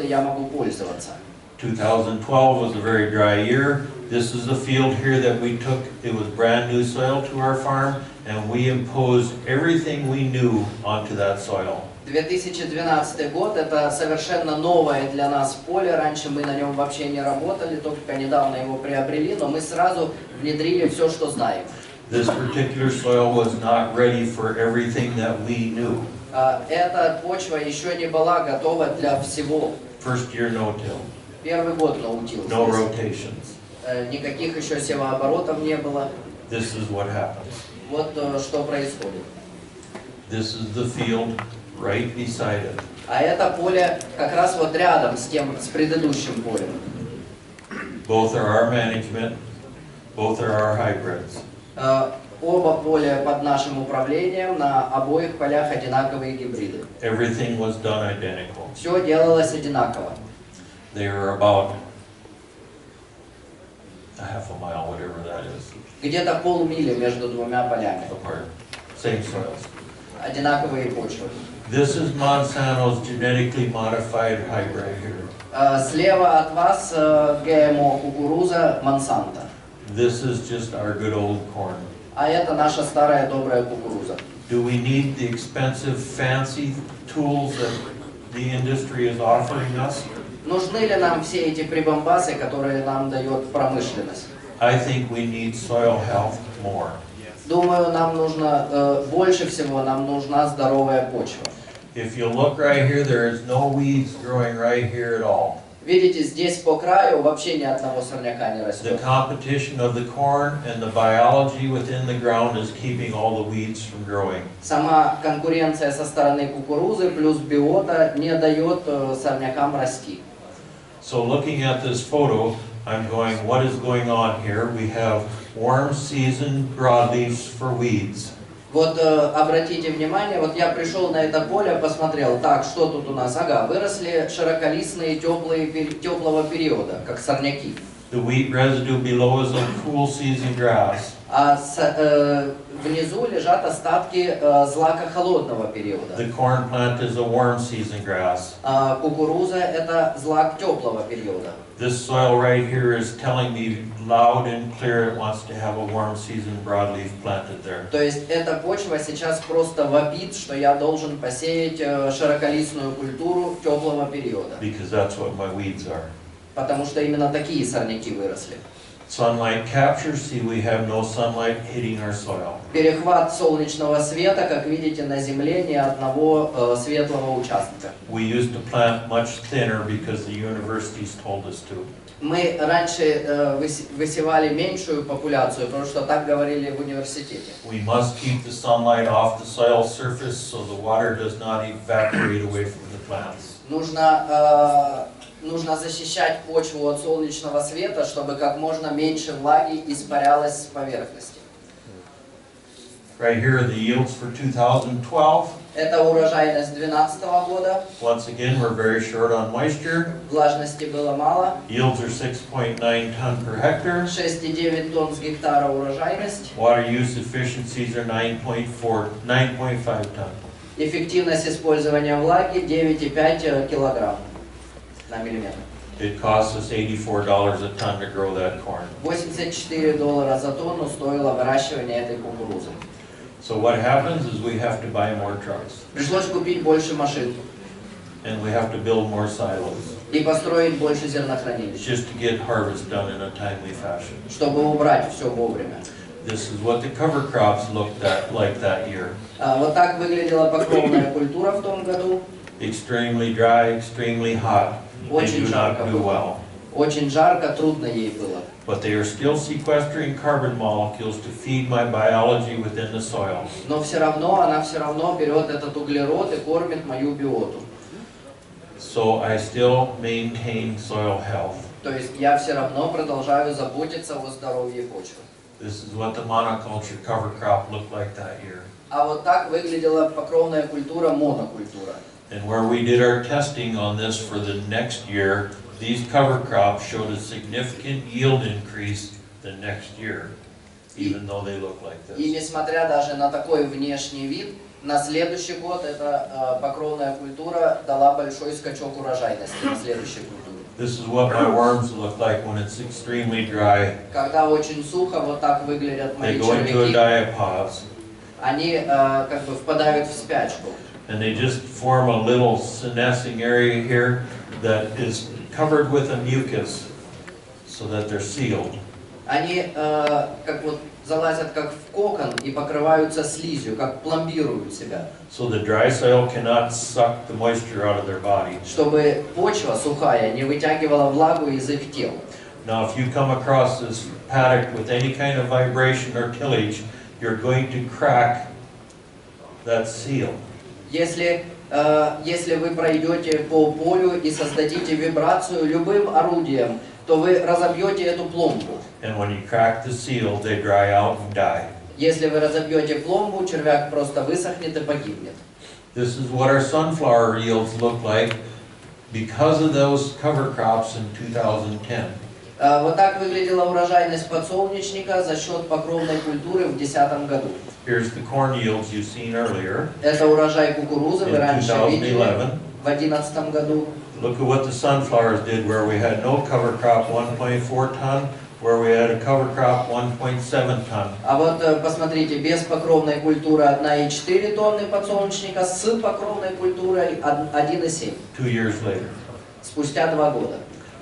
я могу пользоваться. 2012 was a very dry year. This is the field here that we took. It was brand new soil to our farm, and we imposed everything we knew onto that soil. 2012 год – это совершенно новое для нас поле. Раньше мы на нем вообще не работали, только недавно его приобрели, но мы сразу внедрили все, что знаем. This particular soil was not ready for everything that we knew. Эта почва еще не была готова для всего. First year no-till. Первый год научился. No rotations. Никаких еще севооборотов не было. This is what happens. Вот что происходит. This is the field right beside it. А это поле как раз вот рядом с предыдущим полем. Both are our management. Both are our hybrids. Оба поля под нашим управлением, на обоих полях одинаковые гибриды. Everything was done identical. Все делалось одинаково. They are about a half a mile, whatever that is, Где-то полмили между двумя полями. apart. Same soils. Одинаковые почвы. This is Monsanto's genetically modified hybrid here. Слева от вас ГМО кукуруза Монсанто. This is just our good old corn. А это наша старая добрая кукуруза. Do we need the expensive, fancy tools that the industry is offering us? Нужны ли нам все эти прибамбасы, которые нам дает промышленность? I think we need soil health more. Думаю, нам нужно, больше всего нам нужна здоровая почва. If you look right here, there is no weeds growing right here at all. Видите, здесь по краю вообще ни одного сорняка не The растет. competition of the corn and the biology within the ground is keeping all the weeds from growing. Сама конкуренция со стороны кукурузы плюс биота не дает сорнякам расти. So looking at this photo, I'm going, what is going on here? We have warm season broadleafs for weeds. Вот обратите внимание, вот я пришел на это поле, посмотрел, так, что тут у нас? Ага, выросли широколистные теплого периода, как сорняки. The wheat residue below is a cool season grass. А внизу лежат остатки злака холодного периода. The corn plant is a warm season grass. А кукуруза это злак теплого периода. This soil right here is telling me loud and clear it wants to have a warm season broadleaf planted there. То есть эта почва сейчас просто вопит, что я должен посеять широколистную культуру теплого периода. Because that's what my weeds are. Потому что именно такие сорняки выросли. Sunlight capture, see we have no sunlight hitting our soil. Перехват солнечного света, как видите, на земле ни одного светлого участка. We used to plant much thinner because the universities told us to. Мы раньше высевали меньшую популяцию, потому что так говорили в университете. We must keep the sunlight off the soil surface so the water does not evaporate away from the plants. Нужно защищать почву от солнечного света, чтобы как можно меньше влаги испарялось с поверхности. Right here are the yields for 2012. Это урожайность 2012 года. Once again, we're very short on moisture. Влажности было мало. Yields are 6.9 ton per hectare. 6,9 тонн с гектара урожайность. Water use efficiencies are 9.5 ton. Эффективность использования влаги 9,5 килограмм на миллиметр. It costs us $84 a ton to grow that corn. $84 за тонну стоило выращивание этой кукурузы. So what happens is we have to buy more trucks. Пришлось купить больше машин. And we have to build more silos. И построить больше зернохранилищ. Just to get harvest done in a timely fashion. Чтобы убрать все вовремя. This is what the cover crops looked like that year. Вот так выглядела покровная культура в том году. Extremely dry, extremely hot. They do not do well. Очень жарко, трудно ей было. But they are still sequestering carbon molecules to feed my biology within the soil. Но она все равно берет этот углерод и кормит мою биоту. So I still maintain soil health. То есть я все равно продолжаю заботиться о здоровье почвы. This is what the monoculture cover crop looked like that year. А вот так выглядела покровная культура, монокультура. And where we did our testing on this for the next year, these cover crops showed a significant yield increase the next year, even though they look like И this. несмотря даже на такой внешний вид, на следующий год эта покровная культура дала большой скачок урожайности на следующей культуре. This is what my worms look like when it's extremely dry. Когда очень сухо, вот так выглядят They мои go into a червяки. diapause, Они как бы впадают в спячку. and they just form a little senescing area here that is covered with a mucus, so that they're sealed. Они как вот залазят как в кокон и покрываются слизью, как пломбируют себя. So the dry soil cannot suck the moisture out of their body. Чтобы почва сухая не вытягивала влагу из их тел. Now, if you come across this paddock with any kind of vibration or tillage, you're going to crack that seal. Если вы пройдете по полю и создадите вибрацию любым орудием, то вы разобьете эту пломбу. And when you crack the seal, they dry out and die. Если вы разобьете пломбу, червяк просто высохнет и погибнет. This is what our sunflower yields look like because of those cover crops in 2010. Вот так выглядела урожайность подсолнечника за счет покровной культуры в 2010 году. Here's the corn yields you've seen earlier Это урожай кукурузы, вы in раньше видели 2011. в 2011 году. Look at what the sunflowers did where we had no cover crop 1.4 ton, where we had a cover crop 1.7 ton. А вот посмотрите, без покровной культуры 1,4 тонны подсолнечника, с покровной культурой 1,7. 2 years later. Спустя 2 года.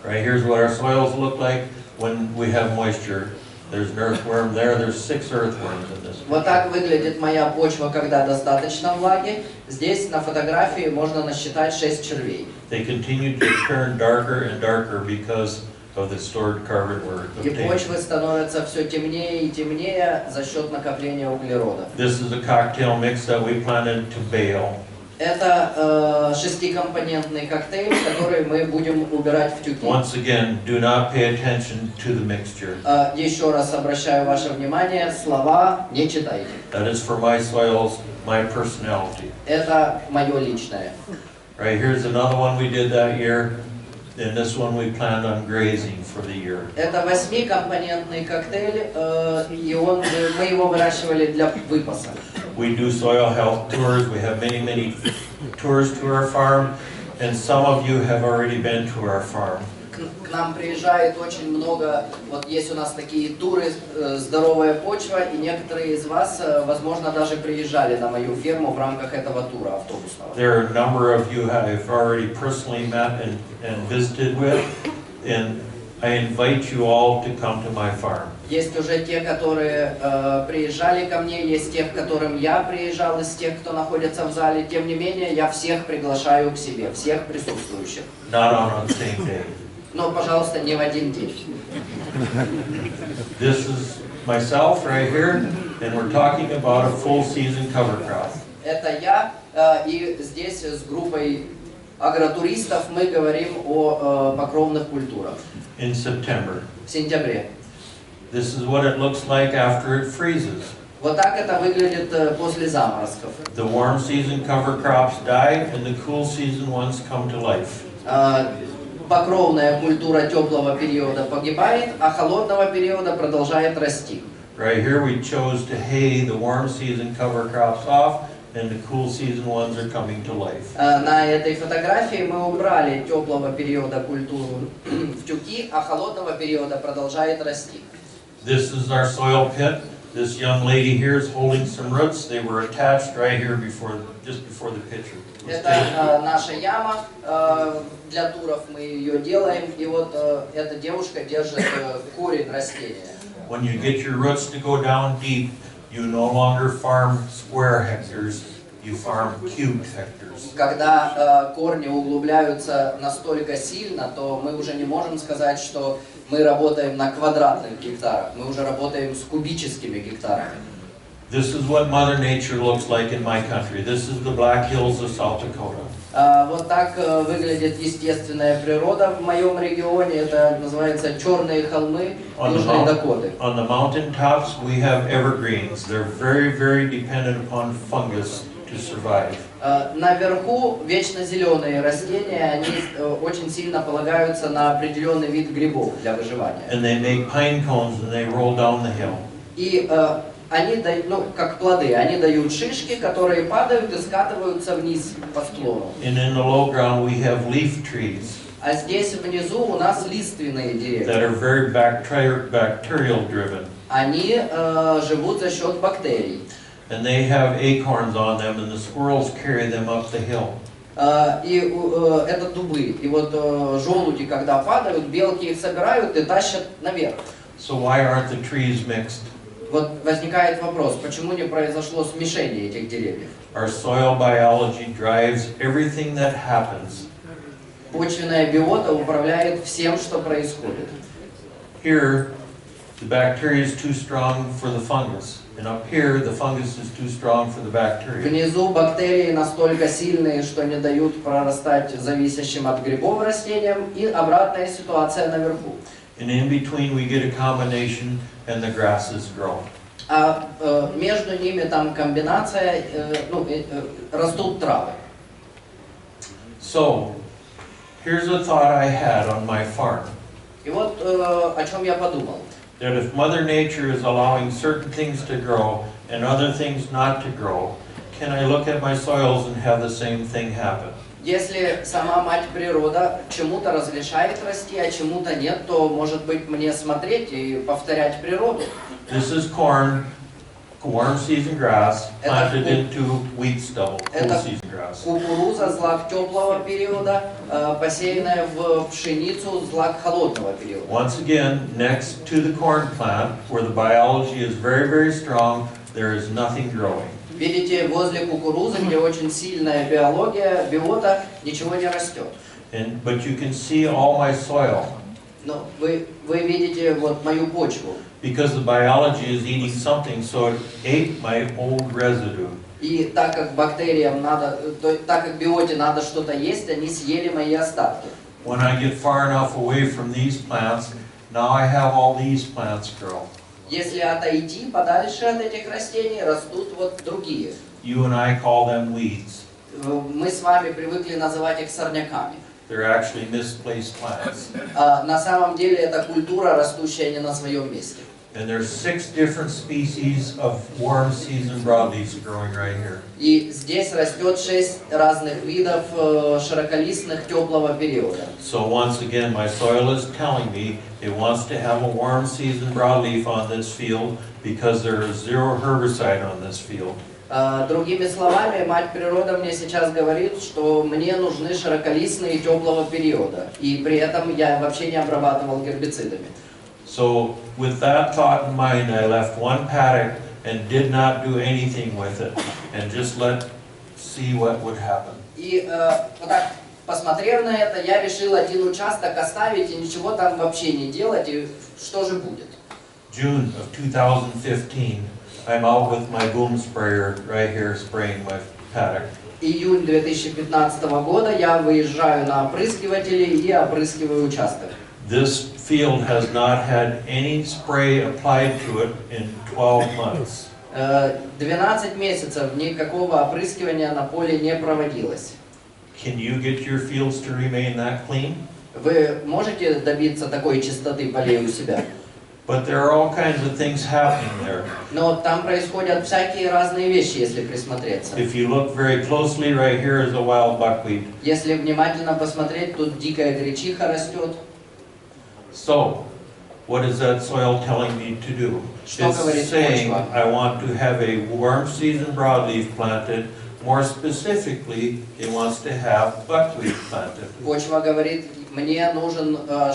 Right, here's what our soils look like when we have moisture. There's an earthworm there, there's 6 earthworms in this. Вот так выглядит моя почва, когда достаточно влаги. Здесь на фотографии можно насчитать 6 червей. They continue to turn darker and darker because of the stored carbon we're И obtaining. почвы становятся все темнее и темнее за счет накопления углерода. This is a cocktail mix that we planted to bale. Это 6-компонентный коктейль, который мы будем убирать в тюки. Once again, do not pay attention to the mixture. Еще раз обращаю ваше внимание, слова не читайте. That is for my soils, my personality. Это мое личное. Right, here's another one we did that year. And this one we planned on grazing for the year. Это 8-компонентный коктейль, и мы его выращивали для выпаса. We do soil health tours. We have many tours to our farm, and some of you have already been to our farm. К нам приезжает очень много, вот есть у нас такие туры «Здоровая почва», и некоторые из вас, возможно, даже приезжали на мою ферму в рамках этого тура автобусного. There are a number of you I've already personally met and visited with, and I invite you all to come to my farm. Есть уже те, которые приезжали ко мне, есть те, к которым я приезжал, из тех, кто находится в зале. Тем не менее, я всех приглашаю к себе, всех присутствующих. Not on the same day. Но, пожалуйста, не в один день. This is myself right here, and we're talking about a full season cover crop. Это я, и здесь с группой агротуристов мы говорим о покровных культурах. In September. В сентябре. This is what it looks like after it freezes. Вот так это выглядит после заморозков. The warm season cover crops die, and the cool season ones come to life. Покровная культура теплого периода погибает, а холодного периода продолжает расти. Right here we chose to hay the warm season cover crops off, and the cool season ones are coming to life. На этой фотографии мы убрали теплого периода культуру в тюки, а холодного периода продолжает расти. This is our soil pit. This young lady here is holding some roots. They were attached right here just before the picture. Это наша яма, для туров мы ее делаем, и вот эта девушка держит корень растения. When you get your roots to go down deep, you no longer farm square hectares, you farm cubed hectares. Когда корни углубляются настолько сильно, то мы уже не можем сказать, что мы работаем на квадратных гектарах, мы уже работаем с кубическими гектарами. This is what Mother Nature looks like in my country. This is the Black Hills of South Dakota. Вот так выглядит естественная природа в моем регионе. Это называется черные холмы Южной Дакоты. On the mountain tops we have evergreens. They're very dependent upon fungus to survive. Наверху вечно зеленые растения, они очень сильно полагаются на определенный вид грибов для выживания. And they make pine cones and they roll down the hill. И они дают, ну, как плоды, они дают шишки, которые падают и скатываются вниз по склону. And in the low ground we have leaf trees. А здесь внизу у нас лиственные деревья. That are very bacterial driven. Они живут за счет бактерий. And they have acorns on them, and the squirrels carry them up the hill. И это дубы. И вот желуди, когда падают, белки их собирают и тащат наверх. So why aren't the trees mixed? Вот возникает вопрос, почему не произошло смешение этих деревьев? Our soil biology drives everything that happens. Почвенная биота управляет всем, что происходит. Here, the bacteria is too strong for the fungus, and up here, the fungus is too strong for the bacteria. Внизу бактерии настолько сильные, что не дают прорастать зависящим от грибов растениям, и обратная ситуация наверху. And in between, we get a combination, and the grasses grow. А между ними там комбинация, растут травы. So, here's a thought I had on my farm. И вот о чем я подумал. That if Mother Nature is allowing certain things to grow and other things not to grow, can I look at my soils and have the same thing happen? Если сама Мать Природа чему-то разрешает расти, а чему-то нет, то, может быть, мне смотреть и повторять природу. This is corn, warm season grass, planted into wheat stubble, cool season grass. Кукуруза, злак теплого периода, посеянная в пшеницу, злак холодного периода. Once again, next to the corn plant, where the biology is very, very strong, there is nothing growing. Видите, возле кукурузы, где очень сильная биология, биота, ничего не растет. But you can see all my soil. Но вы видите вот мою почву. Because the biology is eating something, so it ate my old residue. И так как бактериям надо, так как биоте надо что-то есть, они съели мои остатки. When I get far enough away from these plants, now I have all these plants grow. Если отойти подальше от этих растений, растут вот другие. You and I call them weeds. Мы с вами привыкли называть их сорняками. They're actually misplaced plants. На самом деле это культура, растущая не на своем месте. And there's 6 different species of warm season broadleafs growing right here. И здесь растет 6 разных видов широколистных теплого периода. So once again, my soil is telling me it wants to have a warm season broadleaf on this field because there is 0 herbicide on this field. Другими словами, Мать Природа мне сейчас говорит, что мне нужны широколистные теплого периода. И при этом я вообще не обрабатывал гербицидами. So with that thought in mind, I left one paddock and did not do anything with it, and just see what would happen. И вот так, посмотрев на это, я решил один участок оставить и ничего там вообще не делать, и что же будет? June of 2015, I'm out with my boom sprayer right here spraying my paddock. Июнь 2015 года я выезжаю на опрыскиватели и опрыскиваю участок. This field has not had any spray applied to it in 12 months. 12 месяцев никакого опрыскивания на поле не проводилось. Can you get your fields to remain that clean? Вы можете добиться такой чистоты полей у себя? But there are all kinds of things happening there. Но там происходят всякие разные вещи, если присмотреться. If you look very closely, right here is a wild buckwheat. Если внимательно посмотреть, тут дикая гречиха растет. So, what is that soil telling me to do? Что говорит It's saying почва? I want to have a warm season broadleaf planted. More specifically, it wants to have buckwheat planted. Почва говорит, мне нужна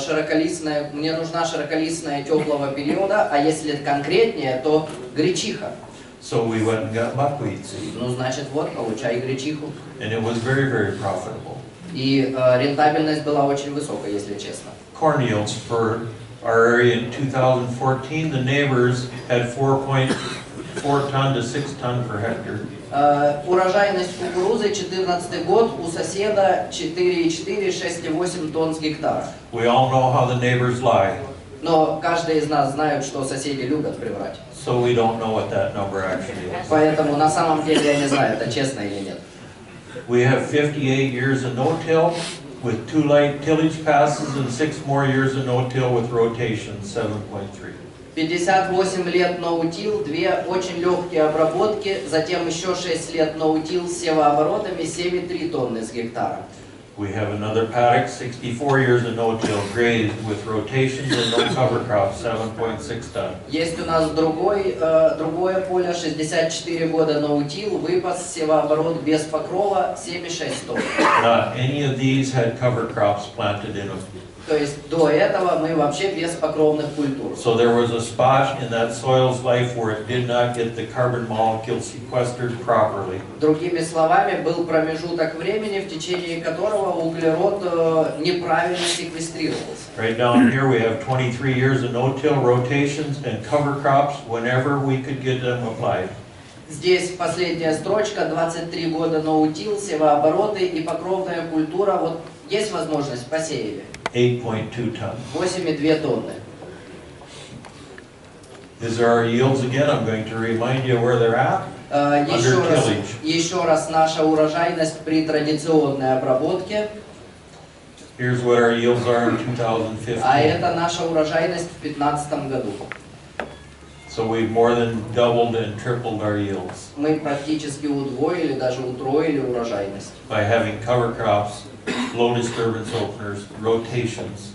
широколистная теплого периода, а если конкретнее, то гречиха. So we went and got buckwheat seed. Ну, значит, вот, получай гречиху. And it was very, very profitable. И рентабельность была очень высокая, если честно. Corn yields for our area in 2014, the neighbors had 4.4 ton to 6 ton per hectare. Урожайность кукурузы 14 год у соседа 4,4-6,8 тонн с гектара. We all know how the neighbors lie. Но каждый из нас знает, что соседи любят приврать. So we don't know what that number actually is. Поэтому на самом деле я не знаю, это честно или нет. We have 58 years of no-till with 2 light tillage passes and 6 more years of no-till with rotation 7.3. 58 лет ноутил, 2 очень легкие обработки, затем еще 6 лет ноутил с севооборотами 7,3 тонны с гектара. We have another paddock, 64 years of no-till, grazed with rotations and no cover crop, 7.6 ton. Есть у нас другое поле, 64 года ноутил, выпас, севооборот без покрова, 7,6 тонн. Not any of these had cover crops planted in them. То есть до этого мы вообще без покровных культур. So there was a spot in that soil's life where it did not get the carbon molecule sequestered properly. Другими словами, был промежуток времени, в течение которого углерод неправильно секвестрировался. Right down here we have 23 years of no-till rotations and cover crops whenever we could get them applied. Здесь последняя строчка, 23 года ноутил, севообороты и покровная культура. Вот есть возможность посеяли. 8.2 ton. 8,2 тонны. These are our yields again. I'm going to remind you where they're at. Еще раз наша урожайность при традиционной обработке. Here's what our yields are in 2015. А это наша урожайность в 2015 году. So we've more than doubled and tripled our yields. Мы практически удвоили, даже утроили урожайность. By having cover crops, low disturbance openers, rotations.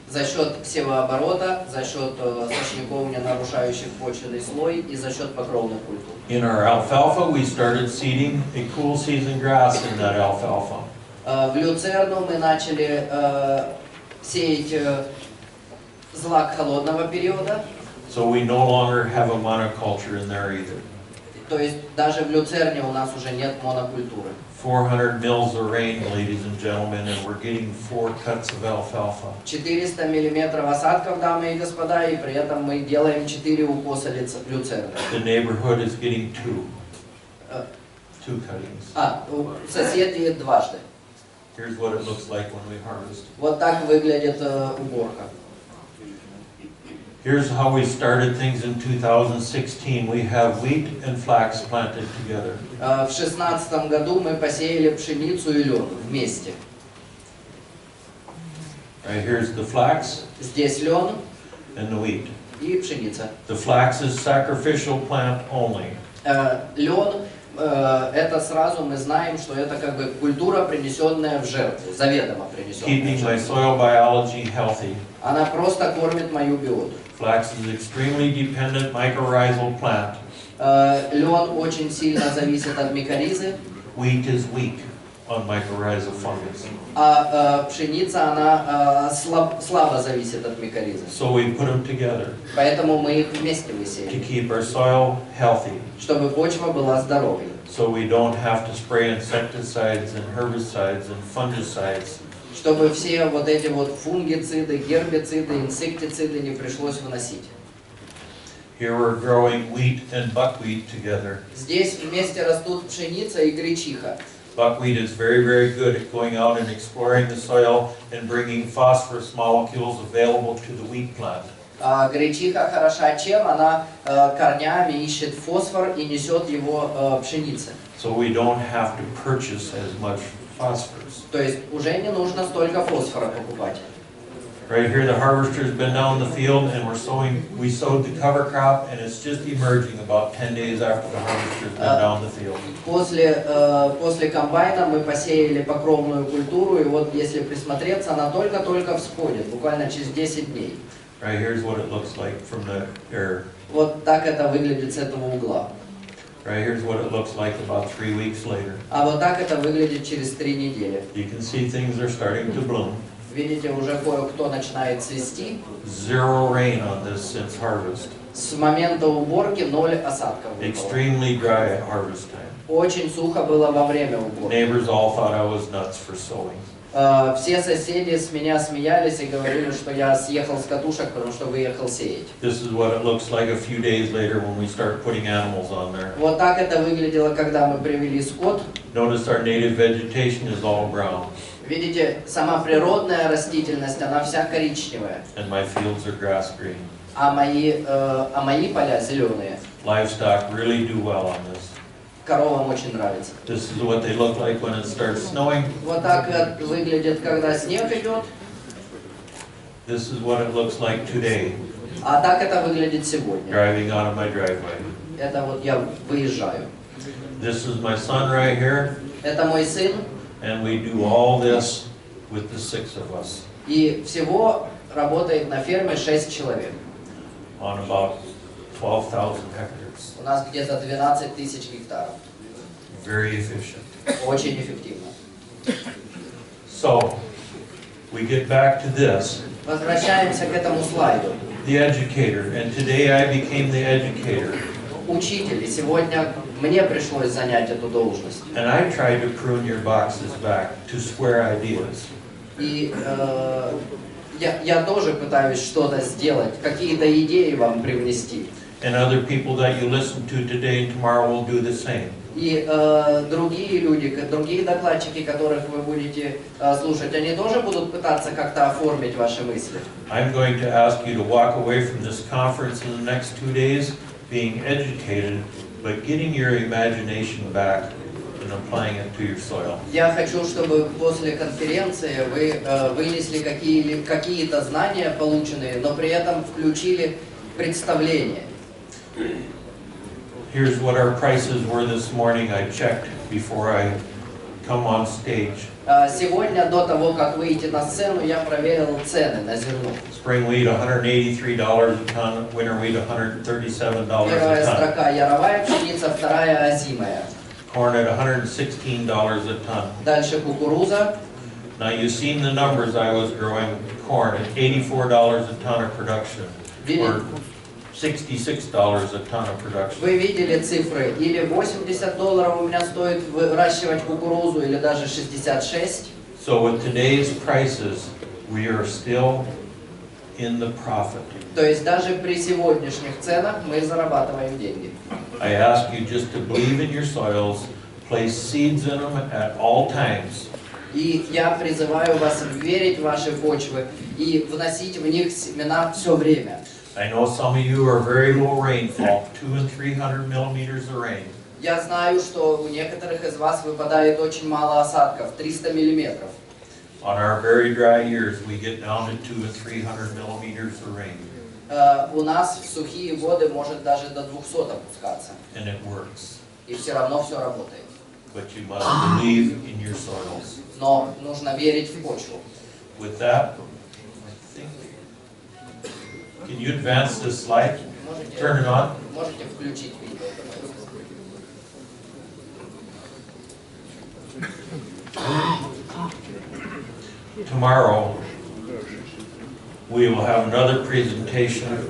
За счет севооборота, за счет сочников, не нарушающих почвенный слой, и за счет покровных культур. In our alfalfa, we started seeding a cool season grass in that alfalfa. В люцерну мы начали сеять злак холодного периода. So we no longer have a monoculture in there either. То есть даже в люцерне у нас уже нет монокультуры. 400 mils of rain, ladies and gentlemen, and we're getting 4 cuts of alfalfa. 400 миллиметров осадков, дамы и господа, и при этом мы делаем 4 укоса люцерны. The neighborhood is getting 2 cuttings. Соседи дважды. Here's what it looks like when we harvest. Вот так выглядит уборка. Here's how we started things in 2016. We have wheat and flax planted together. В 2016 году мы посеяли пшеницу и лен вместе. Right, here's the flax Здесь лен and the wheat. и пшеница. The flax is sacrificial plant only. Лен это сразу мы знаем, что это как бы культура, принесенная в жертву, заведомо принесенная в Keeping my жертву. soil biology healthy. Она просто кормит мою биоту. Flax is an extremely dependent mycorrhizal plant. Лен очень сильно зависит от микоризы. Wheat is weak on mycorrhizal fungus. А пшеница, она слабо зависит от микоризы. So we put them together Поэтому мы их вместе to высеяли, keep our soil healthy. чтобы почва была здоровой. So we don't have to spray insecticides and herbicides and fungicides. Чтобы все вот эти вот фунгициды, гербициды, инсектициды не пришлось выносить. Here we're growing wheat and buckwheat together. Здесь вместе растут пшеница и гречиха. Buckwheat is very, very good at going out and exploring the soil and bringing phosphorus molecules available to the wheat plant. Гречиха хороша чем? Она корнями ищет фосфор и несет его пшенице. So we don't have to purchase as much phosphorus. То есть уже не нужно столько фосфора покупать. Right here the harvester's been down the field and we sowed the cover crop and it's just emerging about 10 days after the harvester's been down the field. После комбайна мы посеяли покровную культуру, и вот если присмотреться, она только-только всходит, буквально через 10 дней. Right, here's what it looks like from the air. Вот так это выглядит с этого угла. Right, here's what it looks like about 3 weeks later. А вот так это выглядит через 3 недели. You can see things are starting to bloom. Видите, уже кое-кто начинает цвести. Zero rain on this since harvest. С момента уборки 0 осадков выпало. Extremely dry at harvest time. Очень сухо было во время уборки. Neighbors all thought I was nuts for sowing. Все соседи с меня смеялись и говорили, что я съехал с катушек, потому что выехал сеять. This is what it looks like a few days later when we start putting animals on there. Вот так это выглядело, когда мы привели скот. Notice our native vegetation is all brown. Видите, сама природная растительность, она вся коричневая, and my fields are grass green. а мои поля зеленые. Livestock really do well on this. Коровам очень нравится. This is what they look like when it starts snowing. Вот так выглядит, когда снег идет, This is what it looks like today, а так это выглядит сегодня. driving out of my driveway. Это вот я выезжаю. This is my son right here, Это мой сын, and we do all this with the 6 of us и всего работает на ферме 6 человек. on about 12,000 hectares. У нас где-то 12 тысяч гектаров. Very efficient. Очень эффективно. So, we get back to this. Возвращаемся к этому слайду. The educator, and today I became the educator. Учитель, и сегодня мне пришлось занять эту должность. And I tried to prune your boxes back to square ideas. И я тоже пытаюсь что-то сделать, какие-то идеи вам привнести. And other people that you listen to today and tomorrow will do the same. И другие люди, другие докладчики, которых вы будете слушать, они тоже будут пытаться как-то оформить ваши мысли. I'm going to ask you to walk away from this conference in the next 2 days being educated, but getting your imagination back and applying it to your soil. Я хочу, чтобы после конференции вы вынесли какие-то знания полученные, но при этом включили представление. Here's what our prices were this morning. I checked before I come on stage. Сегодня, до того, как выйти на сцену, я проверил цены на зерно. Spring wheat $183 a ton, winter wheat $137 Первая a ton. строка яровая пшеница, вторая озимая. Corn at $116 a ton. Dальше кукуруза. Now you've seen the numbers. I was growing corn at $84 a ton of production, or $66 a ton of production. Вы видели цифры, или $80 у меня стоит выращивать кукурузу, или даже 66. So with today's prices, we are still in the profit. То есть даже при сегодняшних ценах мы зарабатываем деньги. I ask you just to believe in your soils, place seeds in them at all times. И я призываю вас верить в ваши почвы и вносить в них семена все время. I know some of you are very low rainfall, 200 and 300 millimeters of rain. Я знаю, что у некоторых из вас выпадает очень мало осадков, 300 миллиметров. On our very dry years, we get down to 200 and 300 millimeters of rain. У нас в сухие годы может даже до 200 опускаться. And it works. И все равно все работает. But you must believe in your soils. Но нужно верить в почву. With that, I think, can you advance this slide? Turn it on. Можете включить видео. Tomorrow, we will have another presentation,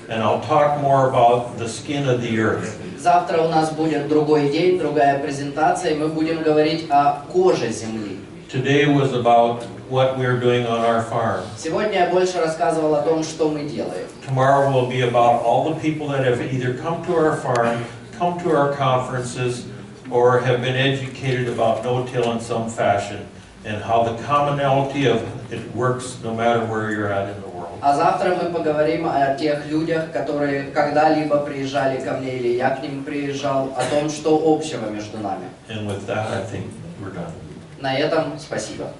and I'll talk more about the skin of the earth. Завтра у нас будет другой день, другая презентация, и мы будем говорить о коже земли. Today was about what we're doing on our farm. Сегодня я больше рассказывал о том, что мы делаем. Tomorrow will be about all the people that have either come to our farm, come to our conferences, or have been educated about no-till in some fashion, and how the commonality of it works no matter where you're at in the world. А завтра мы поговорим о тех людях, которые когда-либо приезжали ко мне, или я к ним приезжал, о том, что общего между нами. And with that, I think we're done. На этом спасибо.